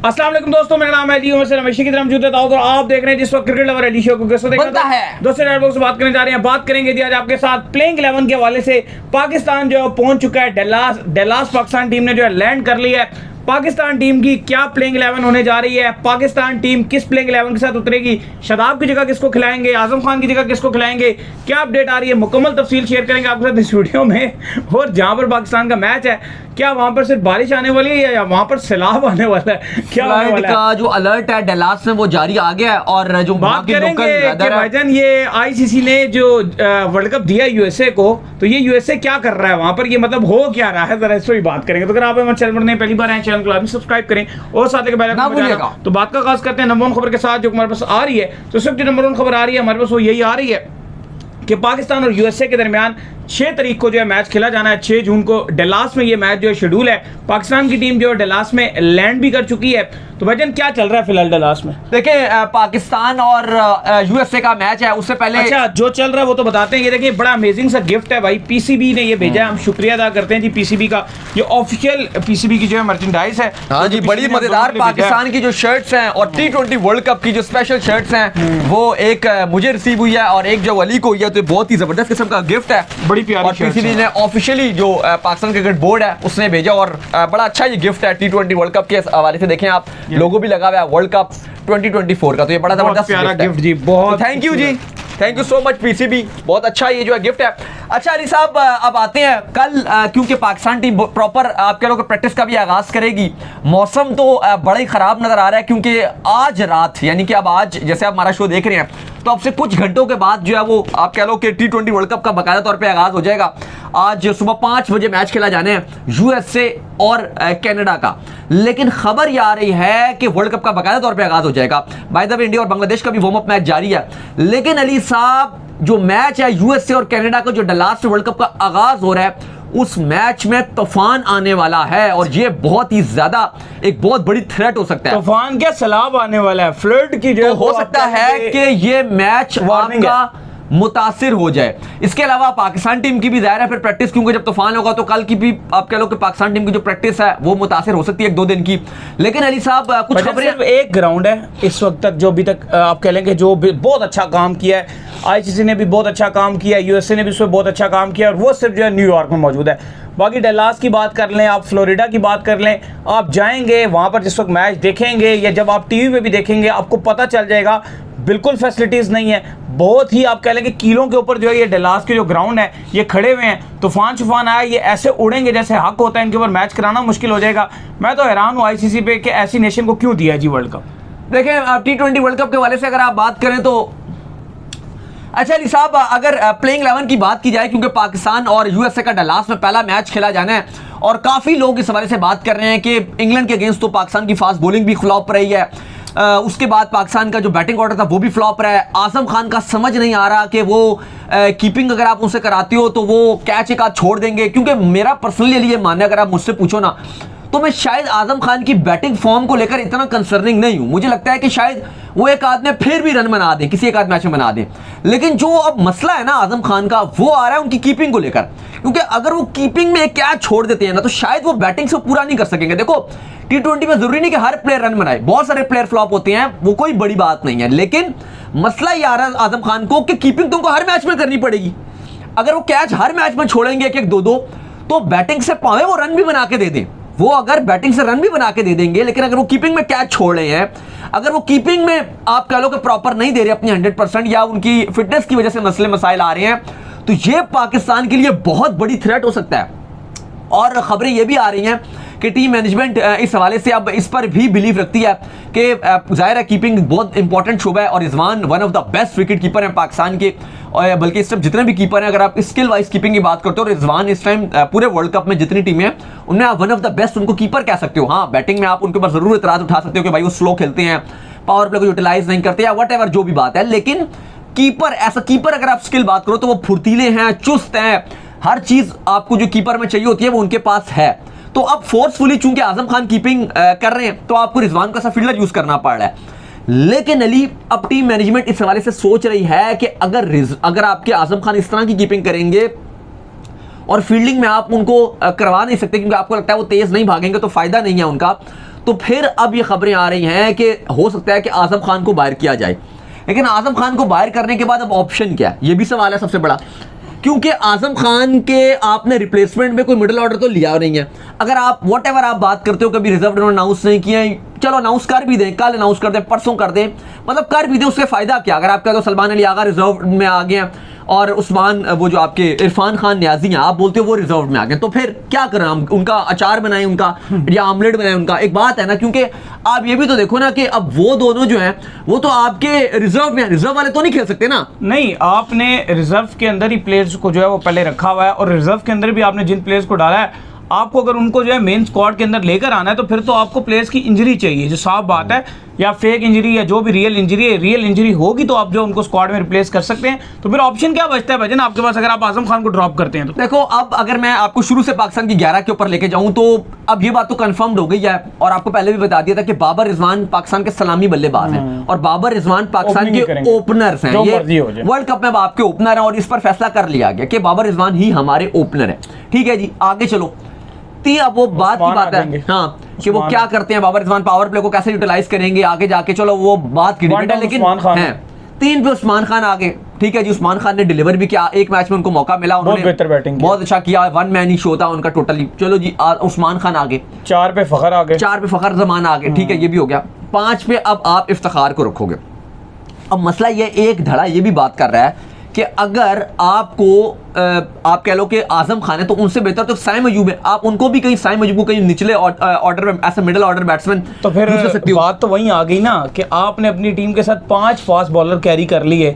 अस्सलाम वालेकुम दोस्तों, मेरा नाम है जी उमर से रमेशी की तरफ मौजूद है और आप देख रहे हैं जिस वक्त क्रिकेट लवर एडी शो को कैसे देखता है। दोस्तों लोग से बात करने जा रहे हैं, बात करेंगे जी आज आपके साथ प्लेइंग 11 के हवाले से। पाकिस्तान जो पहुंच चुका है डल्लास पाकिस्तान टीम ने जो है लैंड कर लिया है। पाकिस्तान टीम की क्या प्लेइंग 11 होने जा रही है, पाकिस्तान टीम किस प्लेइंग 11 के साथ उतरेगी, शादाब की जगह किसको खिलाएंगे, आजम खान की जगह किसको खिलाएंगे, क्या अपडेट आ रही है, मुकम्मल तफसील शेयर करेंगे आपके साथ इस वीडियो में। और जहां पर पाकिस्तान का मैच है, क्या वहां पर सिर्फ बारिश आने वाली है या वहां पर सैलाब आने वाला है, क्या होने वाला है? का जो अलर्ट है डल्लास में वो जारी आ गया है। और जो बात करेंगे कि भाईजान ये आईसीसी ने जो वर्ल्ड कप दिया यूएसए को, तो ये यूएसए क्या कर रहा है वहां पर, ये मतलब हो क्या रहा है, जरा इस पर भी बात करेंगे। तो अगर आप हमारे चैनल पर पहली बार आए चैनल को सब्सक्राइब करें और साथ में बेल आइकन बजाना। तो बात का आगाज करते हैं नंबर 1 खबर के साथ जो हमारे पास आ रही है। तो सिर्फ जो नंबर 1 खबर आ रही है हमारे पास वो यही आ रही है कि पाकिस्तान और यूएसए के दरमियान 6 तारीख को जो है मैच खेला जाना है। 6 जून को डल्लास में ये मैच जो है शेड्यूल है। पाकिस्तान की टीम जो है डल्लास में लैंड भी कर चुकी है। तो भाईजान क्या चल रहा है फिलहाल डल्लास में? देखिए पाकिस्तान और यूएसए का मैच है, उससे पहले अच्छा जो चल रहा है वो तो बताते हैं। ये देखिए बड़ा अमेजिंग सा गिफ्ट है भाई, पीसीबी ने ये भेजा है, हम शुक्रिया अदा करते हैं जी पीसीबी का। ये ऑफिशियल पीसीबी की जो है मर्चेंडाइज है। हाँ जी, बड़ी मजेदार पाकिस्तान की जो शर्ट्स हैं और T20 वर्ल्ड कप की जो स्पेशल शर्ट्स हैं वो एक मुझे रिसीव हुई है और एक जो अली को हुई है। तो बहुत ही जबरदस्त किस्म का गिफ्ट है, बड़ी प्यारी। पीसीबी ने ऑफिशियली जो पाकिस्तान क्रिकेट बोर्ड है उसने भेजा और बड़ा अच्छा ये गिफ्ट है T20 वर्ल्ड कप के हवाले से। देखें आप लोगो भी लगा हुआ है वर्ल्ड कप 2024 का, तो ये बड़ा जबरदस्त प्यारा गिफ्ट जी, बहुत थैंक यू जी, thank you so much PCB, बहुत अच्छा ये जो है गिफ्ट है। अच्छा अली साहब अब आते हैं कल, क्योंकि पाकिस्तान टीम प्रॉपर आप कह लो कि प्रैक्टिस का भी आगाज करेगी। मौसम तो बड़ा ही खराब नजर आ रहा है क्योंकि आज रात यानी कि अब आज जैसे आप हमारा शो देख रहे हैं तो अब से कुछ घंटों के बाद जो है वो आप कह लो कि T20 वर्ल्ड कप का बाकायदा तौर पे आगाज हो जाएगा। आज सुबह 5 बजे मैच खेला जाने हैं यूएसए और कनाडा का, लेकिन खबर ये आ रही है कि वर्ल्ड कप का बाकायदा तौर पे आगाज हो जाएगा। बाय द वे इंडिया और बांग्लादेश का भी वार्म अप मैच जारी है, लेकिन अली साहब जो मैच है यूएसए और कनाडा का जो डल्लास वर्ल्ड कप का आगाज हो रहा है उस मैच में तूफान आने वाला है और ये बहुत ही ज्यादा एक बहुत बड़ी थ्रेट हो सकता है। तूफान क्या सैलाब आने वाला है, फ्लड की जो हो सकता है कि ये मैच आपका मुतासिर हो जाए। इसके अलावा पाकिस्तान टीम की भी जाहिर है फिर प्रैक्टिस, क्योंकि जब तूफान होगा तो कल की भी आप कह लो कि पाकिस्तान टीम की जो प्रैक्टिस है वो मुतासिर हो सकती है 1-2 दिन की। लेकिन अली साहब कुछ खबरें, एक ग्राउंड है इस वक्त तक जो अभी तक आप कह लेंगे जो बहुत अच्छा काम किया है। आईसीसी ने भी बहुत अच्छा काम किया, यूएसए ने भी उसमें बहुत अच्छा काम किया और वो सिर्फ जो है न्यूयॉर्क में मौजूद है। बाकी डल्लास की बात कर लें, आप फ्लोरिडा की बात कर लें, आप जाएंगे वहां पर जिस वक्त मैच देखेंगे या जब आप टीवी में भी देखेंगे आपको पता चल जाएगा बिल्कुल फैसिलिटीज नहीं है। बहुत ही आप कह लेंगे कीलों के ऊपर जो है ये डल्लास के जो ग्राउंड है ये खड़े हुए हैं। तूफान आया ये ऐसे उड़ेंगे जैसे हक होता है, इनके ऊपर मैच कराना मुश्किल हो जाएगा। मैं तो हैरान हूँ आईसीसी पे कि ऐसी नेशन को क्यों दिया है जी वर्ल्ड कप। देखें आप T20 वर्ल्ड कप के हवाले से अगर आप बात करें तो अच्छा अली साहब अगर प्लेइंग 11 की बात की जाए, क्योंकि पाकिस्तान और यूएसए का डल्लास में पहला मैच खेला जाना है और काफी लोग इस हवाले से बात कर रहे हैं कि इंग्लैंड के अगेंस्ट तो पाकिस्तान की फास्ट बॉलिंग भी फ्लॉप रही है, उसके बाद पाकिस्तान का जो बैटिंग ऑर्डर था वो भी फ्लॉप रहा है। आजम खान का समझ नहीं आ रहा कि वो कीपिंग अगर आप उनसे कराती हो तो वो कैच एक आध छोड़ देंगे, क्योंकि मेरा पर्सनली ये मानना है अगर आप मुझसे पूछो ना तो मैं शायद आजम खान की बैटिंग फॉर्म को लेकर इतना कंसर्निंग नहीं हूं। मुझे लगता है कि शायद वो एक आध में फिर भी रन बना दें, किसी एक आध मैच में बना दें, लेकिन जो अब मसला है ना आजम खान का वो आ रहा है उनकी कीपिंग को लेकर, क्योंकि अगर वो कीपिंग में कैच छोड़ देते हैं ना तो शायद वो बैटिंग से पूरा नहीं कर सकेंगे। देखो T20 में जरूरी नहीं कि हर प्लेयर रन बनाए, बहुत सारे प्लेयर फ्लॉप होते हैं, वो कोई बड़ी बात नहीं है, लेकिन मसला ये आ रहा है आजम खान को कि कीपिंग तुमको हर मैच में करनी पड़ेगी। अगर वो कैच हर मैच में छोड़ेंगे 1-1, 2-2 तो बैटिंग से पावे वो रन भी बना के दे दें, वो अगर बैटिंग से रन भी बना के दे देंगे, लेकिन अगर वो कीपिंग में कैच छोड़ रहे हैं, अगर वो कीपिंग में आप कह लो कि प्रॉपर नहीं दे रहे अपनी 100% या उनकी फिटनेस की वजह से मसले मसाइल आ रहे हैं, तो ये पाकिस्तान के लिए बहुत बड़ी थ्रेट हो सकता है। और खबरें ये भी आ रही हैं कि टीम मैनेजमेंट इस हवाले से अब इस पर भी बिलीव रखती है कि जाहिर है कीपिंग बहुत इंपॉर्टेंट शुबा है और Rizwan one of the best wicket keeper हैं पाकिस्तान के, और बल्कि इस टाइम जितने भी कीपर हैं अगर आप स्किल वाइज कीपिंग की बात करते हो रिजवान इस टाइम पूरे वर्ल्ड कप में जितनी टीमें हैं उनमें आप वन ऑफ द बेस्ट उनको कीपर कह सकते हो। हाँ बैटिंग में आप उनके ऊपर जरूर इतराज उठा सकते हो कि भाई वो स्लो खेलते हैं, पावर प्ले को यूटिलाइज नहीं करते या वट एवर जो भी बात है, लेकिन कीपर ऐसा कीपर अगर आप स्किल बात करो तो वो फुर्तीले हैं, चुस्त हैं, हर चीज आपको जो कीपर में चाहिए होती है वो उनके पास है। तो अब फोर्सफुली चूंकि आजम खान कीपिंग कर रहे हैं तो आपको रिजवान का सा फील्डर यूज करना पड़ रहा है, लेकिन अली अब टीम मैनेजमेंट इस हवाले से सोच रही है कि अगर आपके आजम खान इस तरह की कीपिंग करेंगे और फील्डिंग में आप उनको करवा नहीं सकते क्योंकि आपको लगता है वो तेज नहीं भागेंगे तो फायदा नहीं है उनका, तो फिर अब ये खबरें आ रही हैं कि हो सकता है कि आजम खान को बाहर किया जाए। लेकिन आजम खान को बाहर करने के बाद अब ऑप्शन क्या है, ये भी सवाल है सबसे बड़ा, क्योंकि आजम खान के आपने रिप्लेसमेंट में कोई मिडिल ऑर्डर तो लिया नहीं है। अगर आप व्हाटएवर आप बात करते हो कभी रिजर्व अनाउंस नहीं किया, चलो अनाउंस कर भी दें, कल अनाउंस कर दें, परसों कर दें, मतलब कर भी दें, उससे फायदा क्या? अगर आपका तो सलमान अली आगा रिजर्व में आ गए और उस्मान वो जो आपके इरफान खान न्याजी हैं आप बोलते हो वो रिजर्व में आ गए, तो फिर क्या करें हम? उनका अचार बनाएं उनका या आमलेट बनाएं उनका? एक बात है ना, क्योंकि आप ये भी तो देखो ना कि अब वो दोनों जो हैं वो तो आपके रिजर्व में, रिजर्व वाले तो नहीं खेल सकते ना। नहीं, आपने रिजर्व के अंदर ही प्लेयर्स को जो है वो पहले रखा हुआ है, और रिजर्व के अंदर भी आपने जिन प्लेयर्स को डाला है, आपको अगर उनको जो है मेन स्क्वाड के अंदर लेकर आना है तो फिर तो आपको प्लेयर्स की इंजरी चाहिए, जो साफ बात है, या फेक इंजरी या जो भी रियल इंजरी है, रियल इंजरी होगी तो आप जो उनको स्क्वाड में रिप्लेस कर सकते हैं। तो फिर ऑप्शन क्या बचता है भाईजान आपके पास अगर आप आजम खान को ड्रॉप करते हैं तो? देखो, अब अगर मैं आपको शुरू से पाकिस्तान की 11 के ऊपर लेके जाऊं तो अब ये बात तो कंफर्म्ड हो गई है, और आपको पहले भी बता दिया था कि बाबर रिजवान पाकिस्तान के सलामी बल्लेबाज हैं और बाबर रिजवान पाकिस्तान के ओपनर्स हैं। ये वर्ल्ड कप में आपके ओपनर हैं और इस पर फैसला कर लिया गया कि बाबर रिजवान ही हमारे ओपनर है। ठीक है जी, आगे चलो। अब वो बात की बात है हाँ कि वो क्या करते हैं, बाबर रिजवान पावर प्ले को कैसे यूटिलाइज करेंगे आगे जाके, चलो वो बात की डिबेट है। लेकिन है 3 पे उस्मान खान आगे। ठीक है जी, उस्मान खान ने डिलीवर भी किया, एक मैच में उनको मौका मिला, उन्होंने बहुत बेहतर बैटिंग बहुत अच्छा किया, वन मैन ही शो था उनका टोटली। चलो जी, उस्मान खान आगे, 4 पे फखर आगे, 4 पे फखर जमान आगे। ठीक है, ये भी हो गया। 5 पे अब आप इफ्तिखार को रखोगे। अब मसला ये एक धड़ा ये भी बात कर रहा है कि अगर आपको आप कह लो कि आजम खान है तो उनसे बेहतर तो साइम अयूब है, आप उनको भी कहीं साइम अयूब को कहीं निचले ऑर्डर में ऐसे मिडिल ऑर्डर बैट्समैन तो फिर बात तो वहीं आ गई ना कि आपने अपनी टीम के साथ 5 फास्ट बॉलर कैरी कर लिए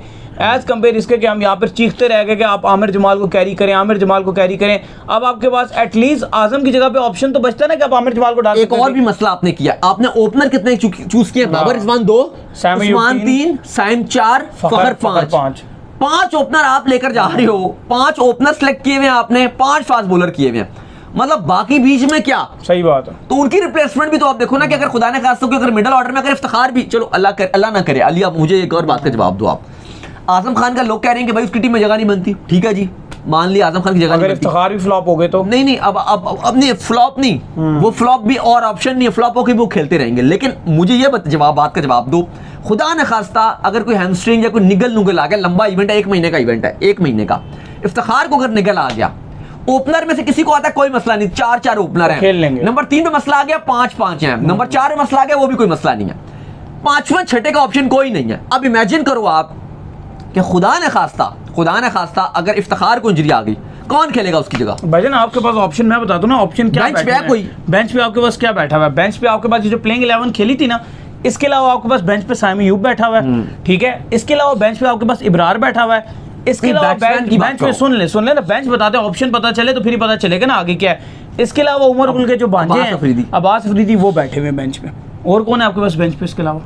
एज कंपेयर इसके कि हम यहाँ पर चीखते रह गए कि आप आमिर जमाल को कैरी करें, आमिर जमाल को कैरी करें। अब आपके पास एटलीस्ट आजम की जगह पे ऑप्शन तो बचता ना कि आप आमिर जमाल को डाल। एक और भी मसला आपने किया, आपने ओपनर कितने चूज किए? बाबर रिजवान 2, उस्मान 3, साइम 4, फखर 5। 5 ओपनर आप लेकर जा रहे हो, 5 ओपनर सेलेक्ट किए हुए हैं आपने, 5 फास्ट बॉलर किए हुए हैं, मतलब बाकी बीच में क्या? सही बात है। तो उनकी रिप्लेसमेंट भी तो आप देखो ना कि अगर खुदा ने खास तो अगर मिडिल ऑर्डर में अगर इफ्तिखार भी, चलो अल्लाह ना करे अली, आप मुझे एक और बात का जवाब दो। आप आजम खान का लोग कह रहे हैं कि भाई उसकी टीम में जगह नहीं बनती। ठीक है जी, मान लिया आजम खान की जगह अगर इफ्तिखार भी फ्लॉप हो गए तो नहीं अब नहीं, फ्लॉप नहीं, वो फ्लॉप भी और ऑप्शन नहीं है, फ्लॉप होकर वो खेलते रहेंगे। लेकिन मुझे ये बात का जवाब दो, खुदा न खास्ता अगर कोई हैमस्ट्रिंग या कोई निगल आ गया, लंबा इवेंट है, 1 महीने का इवेंट है, 1 महीने का, इफ्तिखार को अगर निगल आ गया, ओपनर में से किसी को आता है कोई मसला नहीं, 4 ओपनर हैं, खेल लेंगे। नंबर 3 पे मसला आ गया, 5 हैं, नंबर 4 में मसला आ गया, वो भी कोई मसला नहीं है, 5वें 6ठे का ऑप्शन कोई नहीं है। अब इमेजिन करो आप कि खुदा ने खास्ता अगर इफ्तिखार को इंजरी आ गई, कौन खेलेगा उसकी जगह? भाईजान आपके पास ऑप्शन मैं बता दूं ना, ऑप्शन क्या बेंच पे है कोई? बेंच पे आपके पास क्या बैठा हुआ है? बेंच पे आपके पास जो प्लेइंग 11 खेली थी ना, इसके अलावा आपके पास बेंच पे साइम अयूब बैठा हुआ है। ठीक है, इसके अलावा बेंच पे आपके पास इब्रार बैठा हुआ है। इसके अलावा बेंच पे सुन ले ना, बेंच बताते हैं, ऑप्शन पता चले तो फिर ही पता चलेगा ना आगे क्या है। इसके अलावा उमर गुल के जो भांजे हैं अब्बास अफरीदी, वो बैठे हुए बेंच पे। और कौन है आपके पास बेंच पे इसके अलावा?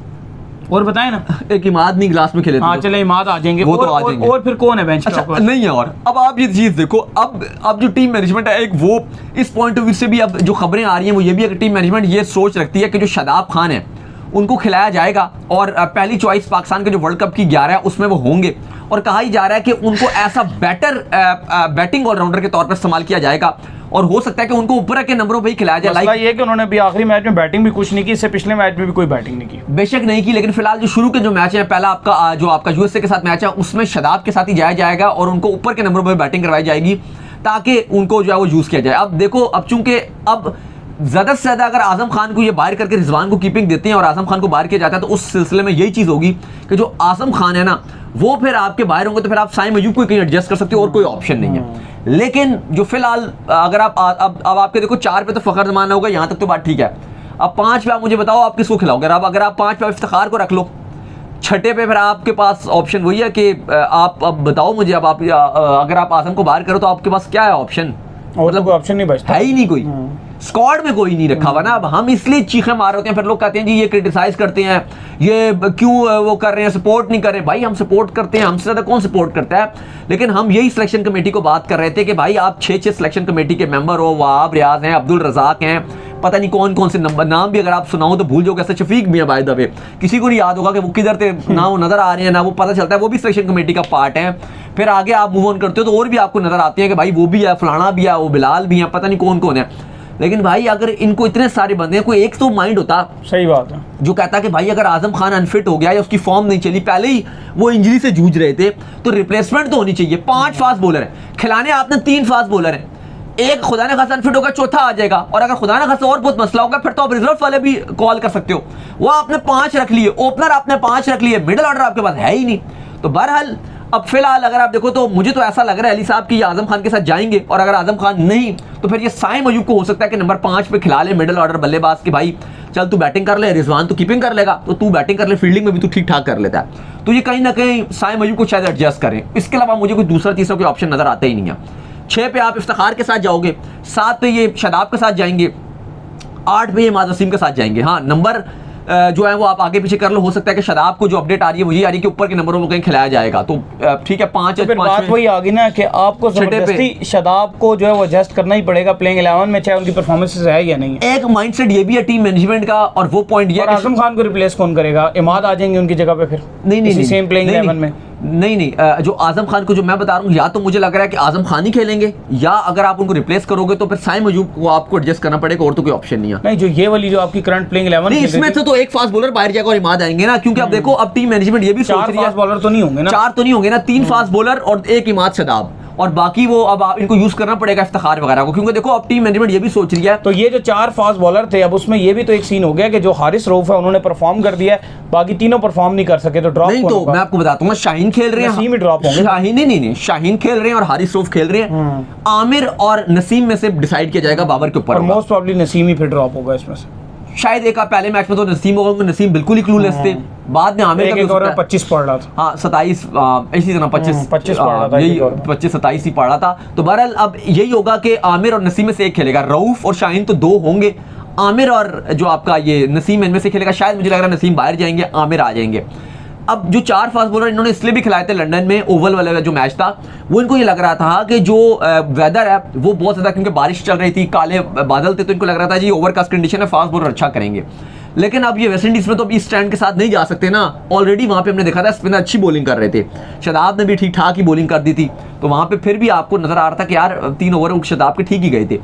और बताएं ना। एक इमाद नहीं ग्लास में खेले, हाँ चले इमाद आ जाएंगे, वो तो आ जाएंगे। और फिर कौन है बेंच पे? अच्छा नहीं है। और अब आप ये चीज देखो, अब जो टीम मैनेजमेंट है, एक वो इस पॉइंट ऑफ व्यू से भी अब जो खबरें आ रही हैं वो ये भी है कि टीम मैनेजमेंट ये सोच रखती है कि जो शादाब खान है उनको खिलाया जाएगा और पहली चॉइस पाकिस्तान के जो वर्ल्ड कप की 11 है उसमें वो होंगे, और कहा ही जा रहा है कि उनको ऐसा बैटिंग ऑलराउंडर के तौर पर इस्तेमाल किया जाएगा और हो सकता है कि उनको ऊपर के नंबरों पे ही खिलाया जाए। लाइक ये कि उन्होंने भी आखिरी मैच में बैटिंग भी कुछ नहीं की, इससे पिछले मैच में भी कोई बैटिंग नहीं की, बेशक नहीं की, लेकिन फिलहाल जो शुरू के जो मैच है, पहला आपका यूएसए के साथ मैच है, उसमें शादाब के साथ ही जाया जाएगा और उनको ऊपर के नंबरों पर बैटिंग करवाई जाएगी ताकि उनको जो है वो यूज किया जाए। अब देखो, अब चूंकि अब ज्यादा से ज्यादा अगर आजम खान को ये बाहर करके रिजवान को कीपिंग देते हैं और आजम खान को बाहर किया जाता है तो उस सिलसिले में यही चीज होगी कि जो आजम खान है ना वो फिर आपके बाहर होंगे, तो फिर आप साइम अयूब को कहीं एडजस्ट कर सकते हो और कोई ऑप्शन नहीं है। लेकिन जो फिलहाल अगर आप अब आपके देखो 4 पे तो फखर जमाना होगा, यहाँ तक तो बात ठीक है। अब 5 पे आप मुझे बताओ आप किसको खिलाओगे? अगर आप 5 पे इफ्तिखार को रख लो, 6ठे पे फिर आपके पास ऑप्शन वही है कि आप अब बताओ मुझे, अब आप अगर आप आजम को बाहर करो तो आपके पास क्या है ऑप्शन? मतलब कोई ऑप्शन नहीं बचता, है ही नहीं कोई, स्क्वाड में कोई नहीं रखा हुआ ना। अब हम इसलिए चीखे मार रहे होते हैं, फिर लोग कहते हैं जी ये क्रिटिसाइज करते हैं, ये क्यों वो कर रहे हैं, सपोर्ट नहीं कर रहे। भाई हम सपोर्ट करते हैं, हमसे ज्यादा कौन सपोर्ट करता है। लेकिन हम यही सिलेक्शन कमेटी को बात कर रहे थे कि भाई आप 6 सिलेक्शन कमेटी के मेंबर हो, वहाब रियाज हैं, अब्दुल रजाक हैं, पता नहीं कौन कौन से नाम भी अगर आप सुनाओ तो भूल जाओगे, ऐसे शफीक भी है बाय द वे, किसी को नहीं याद होगा कि वो किधर थे, ना वो नजर आ रहे हैं ना वो पता चलता है, वो भी सिलेक्शन कमेटी का पार्ट है। फिर आगे आप मूव ऑन करते हो तो और भी आपको नजर आते हैं कि भाई वो भी है, फलाना भी है, वो बिलाल भी है, पता नहीं कौन कौन है। लेकिन भाई अगर इनको इतने सारे बंदे हैं, कोई एक तो माइंड होता, सही बात है, जो कहता कि भाई अगर आजम खान अनफिट हो गया या उसकी फॉर्म नहीं चली, पहले ही वो इंजरी से जूझ रहे थे, तो रिप्लेसमेंट तो होनी चाहिए। 5 फास्ट बॉलर हैं, खिलाने आपने 3 फास्ट बॉलर हैं, एक खुदा ने खासा अनफिट होगा, चौथा आ जाएगा, और अगर खुदा ने खासा और बहुत मसला होगा फिर तो आप रिजर्व वाले भी कॉल कर सकते हो। वो आपने 5 रख लिए, ओपनर आपने 5 रख लिए, मिडिल ऑर्डर आपके पास है ही नहीं। तो बहरहाल अब फिलहाल अगर आप देखो तो मुझे तो ऐसा लग रहा है अली साहब कि ये आजम खान के साथ जाएंगे, और अगर आजम खान नहीं तो फिर ये साइम अयूब को हो सकता है कि नंबर 5 पे खिला ले मिडिल ऑर्डर बल्लेबाज कि भाई चल तू बैटिंग कर ले, रिजवान तो कीपिंग कर लेगा, तो तू बैटिंग कर ले, फील्डिंग में भी तू ठीक ठाक कर लेता है। तो ये कहीं ना कहीं साइम अयूब को शायद एडजस्ट करें। इसके अलावा मुझे कोई दूसरा तीसरा कोई ऑप्शन नजर आता ही नहीं है। 6 पे आप इफ्तिखार के साथ जाओगे, 7 पे ये शादाब के साथ जाएंगे, 8 पे ये इमाद वसीम के साथ जाएंगे। हाँ, नंबर जो है वो आप आगे पीछे कर लो, हो सकता है कि शादाब को जो अपडेट आ रही है वो ये आ रही है कि ऊपर के नंबरों में कहीं खिलाया जाएगा, तो ठीक है 5 तो बात वही आ गई ना कि आपको जबरदस्ती शादाब को जो है वो एडजस्ट करना ही पड़ेगा प्लेइंग 11 में, चाहे उनकी परफॉर्मेंसेस है या नहीं। एक माइंडसेट ये भी है टीम मैनेजमेंट का, और वो पॉइंट ये आजम खान को रिप्लेस कौन करेगा? इमाद आ जाएंगे उनकी जगह पे फिर? नहीं सेम प्लेइंग 11 में नहीं, जो आजम खान को जो मैं बता रहा हूँ, या तो मुझे लग रहा है कि आजम खान ही खेलेंगे, या अगर आप उनको रिप्लेस करोगे तो फिर साइम अयूब को आपको एडजस्ट करना पड़ेगा, और तो कोई ऑप्शन नहीं है। नहीं, जो ये वाली जो आपकी करंट प्लेइंग 11 नहीं, इसमें से तो एक फास्ट बॉलर बाहर जाएगा और इमाद आएंगे ना, क्योंकि अब देखो अब टीम मैनेजमेंट ये भी सोच रही है 4 फास्ट बॉलर तो नहीं होंगे ना, 4 तो नहीं होंगे ना, 3 फास्ट बॉलर और 1 इमाद शादाब, और बाकी वो अब इनको यूज करना पड़ेगा इफ्तिखार वगैरह को, क्योंकि देखो अब टीम मैनेजमेंट ये भी सोच रही है। तो ये जो 4 फास्ट बॉलर थे, अब उसमें ये भी तो एक सीन हो गया कि जो हारिस रऊफ है उन्होंने परफॉर्म कर दिया है, बाकी तीनों परफॉर्म नहीं कर सके, तो ड्रॉप नहीं, तो मैं आपको बताता हूँ, शाहीन खेल रहे हैं, नसीम ही ड्रॉप होंगे। शाहीन नहीं, शाहीन खेल रहे हैं और हारिस रऊफ खेल रहे हैं, आमिर और नसीम में से डिसाइड किया जाएगा बाबर के ऊपर, और मोस्ट प्रोबेबली नसीम ही फिर ड्रॉप होगा इसमें से। शायद एक पहले मैच में तो नसीम होगा, क्योंकि नसीम बिल्कुल ही क्लूलेस थे, बाद में आमिर का 25 पढ़ रहा था, हाँ 27 इसी तरह 25 27 ही पढ़ा था। तो बहरहाल अब यही होगा कि आमिर और नसीम में से एक खेलेगा, रऊफ और शाहीन तो 2 होंगे, आमिर और जो आपका ये नसीम इनमें से खेलेगा। शायद मुझे लग रहा है नसीम बाहर जाएंगे, आमिर आ जाएंगे। अब जो 4 फास्ट बॉलर इन्होंने इसलिए भी खिलाए थे लंदन में ओवल वाला जो मैच था, वो इनको ये लग रहा था कि जो वेदर है वो बहुत ज़्यादा, क्योंकि बारिश चल रही थी, काले बादल थे, तो इनको लग रहा था जी ओवरकास्ट कंडीशन है, फास्ट बॉलर अच्छा करेंगे। लेकिन अब ये वेस्ट इंडीज में तो अभी स्टैंड के साथ नहीं जा सकते ना, ऑलरेडी वहाँ पे हमने देखा था स्पिनर अच्छी बॉलिंग कर रहे थे, शादाब ने भी ठीक ठाक ही बॉलिंग कर दी थी, तो वहाँ पे फिर भी आपको नजर आ रहा था कि यार 3 ओवर शादाब के ठीक ही गए थे।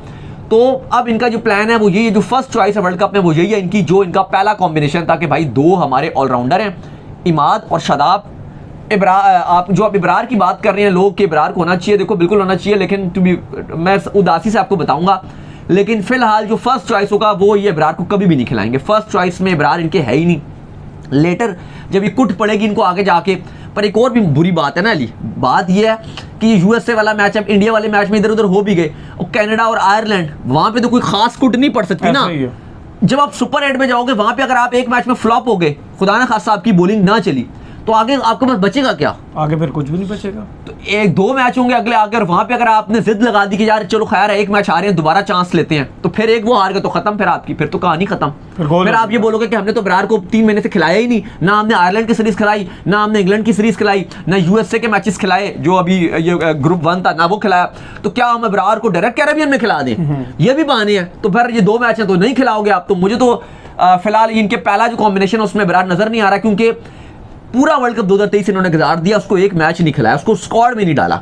तो अब इनका जो प्लान है वो यही है, जो फर्स्ट चॉइस है वर्ल्ड कप में वो यही है इनकी, जो इनका पहला कॉम्बिनेशन था कि भाई 2 हमारे ऑलराउंडर हैं, इमाद और शादाब। आप जो आप इब्रार की बात कर रहे हैं लोग कि इब्रार को होना चाहिए, देखो बिल्कुल होना चाहिए, लेकिन मैं उदासी से आपको बताऊंगा, लेकिन फिलहाल जो फर्स्ट चॉइस होगा वो ये इब्रार को कभी भी नहीं खिलाएंगे। फर्स्ट चॉइस में इब्रार इनके है ही नहीं, लेटर जब ये कुट पड़ेगी इनको आगे जाके। पर एक और भी बुरी बात है ना अली, बात ये है कि यूएसए वाला मैच, अब इंडिया वाले मैच में इधर उधर हो भी गए, और कनाडा और आयरलैंड वहां पे तो कोई खास कुट नहीं पड़ सकती ना। जब आप सुपर 8 में जाओगे वहां पे अगर आप एक मैच में फ्लॉप हो गए, खुदा ना खासा आपकी बॉलिंग ना चली, तो आगे आपके पास बचेगा क्या? आगे फिर कुछ भी नहीं बचेगा। तो 1-2 मैच होंगे अगले आगे, और वहां पे अगर आपने जिद लगा दी कि यार चलो खैर है एक मैच हारे हैं, दोबारा चांस लेते हैं, तो फिर एक वो हार गए तो खत्म, फिर आपकी फिर तो कहानी खत्म। फिर आप ये बोलोगे कि हमने तो इब्रार को 3 महीने से खिलाया ही नहीं, ना हमने आयरलैंड की सीरीज खिलाई, ना हमने इंग्लैंड की सीरीज खिलाई, ना यूएसए के मैचेस खिलाए जो अभी ये ग्रुप 1 था, ना वो खिलाया, तो क्या हम इब्रार को डायरेक्ट कैरेबियन में खिला दें? ये भी बहाने हैं। तो फिर ये 2 मैच है तो नहीं खिलाओगे आप, तो मुझे तो फिलहाल इनके पहला जो कॉम्बिनेशन है उसमें इब्रार नजर नहीं आ रहा, क्योंकि पूरा वर्ल्ड कप 2023 इन्होंने गुजार दिया, उसको एक मैच नहीं खिलाया, उसको स्क्वाड में नहीं डाला।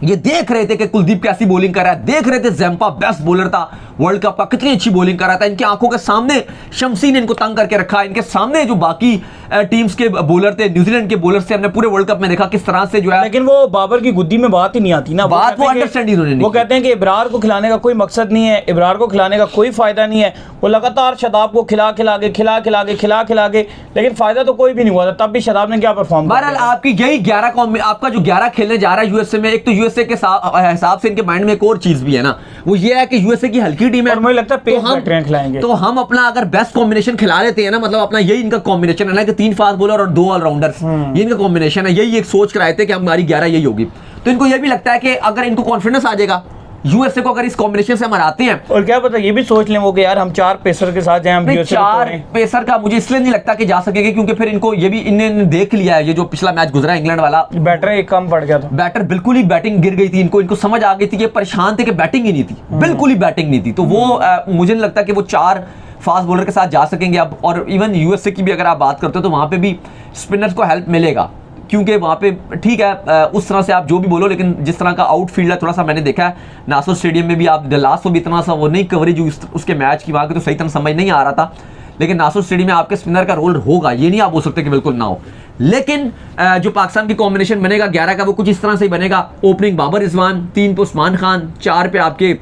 ये देख रहे थे कि कुलदीप कैसी बॉलिंग कर रहा है, देख रहे थे ज़ैम्पा बेस्ट बॉलर था वर्ल्ड कप का, कितनी अच्छी बॉलिंग कर रहा था, इनकी आंखों के सामने शमसी ने इनको तंग करके रखा, इनके सामने जो बाकी टीम्स के बॉलर थे, न्यूजीलैंड के बॉलर से हमने पूरे वर्ल्ड कप में देखा किस तरह से जो है। लेकिन वो बाबर की गुद्दी में बात ही नहीं आती ना, बात वो अंडरस्टैंडिंग उन्होंने नहीं, वो कहते हैं कि इब्रार को खिलाने का कोई मकसद नहीं है, इब्रार को खिलाने का कोई फायदा नहीं है, वो लगातार शादाब को खिला के, लेकिन फायदा तो कोई भी नहीं हुआ था, तब भी शादाब ने क्या परफॉर्म किया। बहरहाल आपकी यही 11 आपका जो 11 खेलने जा रहा है यूएसए में, एक तो यूएसए के हिसाब से इनके माइंड में एक और चीज भी है ना, वो ये है कि यूएसए की हल्की टीम है, मुझे लगता है पेस बैटरियां खिलाएंगे, तो हम अपना अगर बेस्ट कॉम्बिनेशन खिला लेते हैं ना, मतलब अपना यही इनका कॉम्बिनेशन है ना कि 3 फास्ट बॉलर और 2 ऑलराउंडर्स, ये इनका कॉम्बिनेशन है, यही एक सोच कर आए थे कि हमारी 11 यही होगी। तो इनको ये भी लगता है कि अगर इनको कॉन्फिडेंस आ जाएगा यूएसए को अगर इस कॉम्बिनेशन से हम हराते हैं, और क्या पता ये भी सोच लें वो कि यार हम 4 पेसर के साथ जाएं, हम 4 पेसर का मुझे इसलिए नहीं लगता कि जा सकेंगे, क्योंकि फिर इनको ये भी इन्हें देख लिया है, ये जो पिछला मैच गुजरा इंग्लैंड वाला, बैटर एक कम पड़ गया था, बैटर बिल्कुल ही बैटिंग गिर गई थी, इनको समझ आ गई थी कि परेशान थे कि बैटिंग ही नहीं थी, बिल्कुल ही बैटिंग नहीं थी, तो वो मुझे नहीं लगता कि वो 4 फास्ट बॉलर के साथ जा सकेंगे अब। और इवन यूएसए की भी अगर आप बात करते हो तो वहां पे भी स्पिनर्स को हेल्प मिलेगा, क्योंकि वहाँ पे ठीक है उस तरह से आप जो भी बोलो, लेकिन जिस तरह का आउटफील्ड है थोड़ा सा मैंने देखा है नासर स्टेडियम में भी, आप डल्लास में भी इतना सा वो नहीं कवरेज हुई उसके मैच की, वहाँ की तो सही तरह समझ नहीं आ रहा था, लेकिन नासर स्टेडियम में आपके स्पिनर का रोल होगा, ये नहीं आप बोल सकते कि बिल्कुल ना हो। लेकिन जो पाकिस्तान की कॉम्बिनेशन बनेगा 11 का वो कुछ इस तरह से ही बनेगा। ओपनिंग बाबर रिजवान, 3 पे उस्मान खान, 4 पे आपके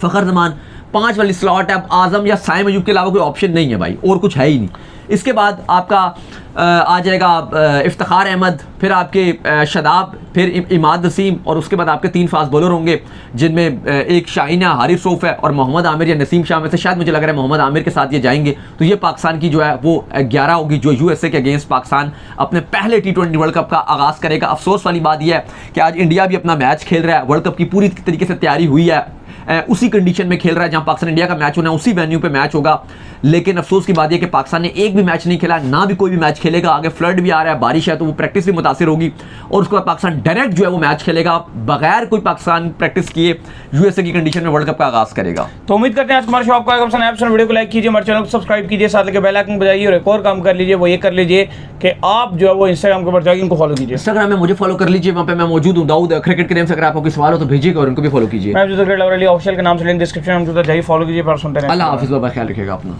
फ़खर जमान, 5 वाली स्लॉट है, अब आजम या साइम अयूब के अलावा कोई ऑप्शन नहीं है भाई, और कुछ है ही नहीं। इसके बाद आपका आ जाएगा इफ्तिखार अहमद, फिर आपके शदाब, फिर इमाद वसीम, और उसके बाद आपके 3 फास्ट बॉलर होंगे जिनमें एक शाहीन है, हारिस रऊफ है और मोहम्मद आमिर या नसीम शाह में से शायद मुझे लग रहा है मोहम्मद आमिर के साथ ये जाएंगे। तो ये पाकिस्तान की जो है वो 11 होगी जो यूएसए के अगेंस्ट पाकिस्तान अपने पहले T20 वर्ल्ड कप का आगाज़ करेगा। अफसोस वाली बात यह है कि आज इंडिया भी अपना मैच खेल रहा है, वर्ल्ड कप की पूरी तरीके से तैयारी हुई है, उसी कंडीशन में खेल रहा है जहां पाकिस्तान इंडिया का मैच होना है, उसी वेन्यू पे मैच होगा। लेकिन अफसोस की बात यह कि पाकिस्तान ने एक भी मैच नहीं खेला, ना भी कोई भी मैच खेलेगा। आगे फ्लड भी आ रहा है, बारिश है, तो वो प्रैक्टिस भी मुतासिर होगी, और उसके बाद पाकिस्तान डायरेक्ट जो है वो मैच खेलेगा बगैर कोई पाकिस्तान प्रैक्टिस किए, यूएसए की कंडीशन में वर्ल्ड कप का आगाज करेगा। तो उम्मीद करते हैं आज हमारे शो आपको आएगा पसंद आया। वीडियो को लाइक कीजिए, हमारे चैनल को सब्सक्राइब कीजिए, साथ लेके बेल आइकन बजाइए, और एक और काम कर लीजिए, वो ये कर लीजिए कि आप जो है वो इंस्टाग्राम के ऊपर जाकर इनको फॉलो कीजिए। इंस्टाग्राम में मुझे फॉलो कर लीजिए, वहाँ पे मैं मौजूद हूँ, दाऊद क्रिकेट के नेम से। अगर आपको कोई सवाल हो तो भेजिएगा और उनको भी फॉलो कीजिए। मैं ऑफिशियल के नाम से लिंक डिस्क्रिप्शन में जाइए, फॉलो कीजिए, पर सुनते रहें। अल्लाह हाफिज़, बाबा ख्याल रखिएगा अपना।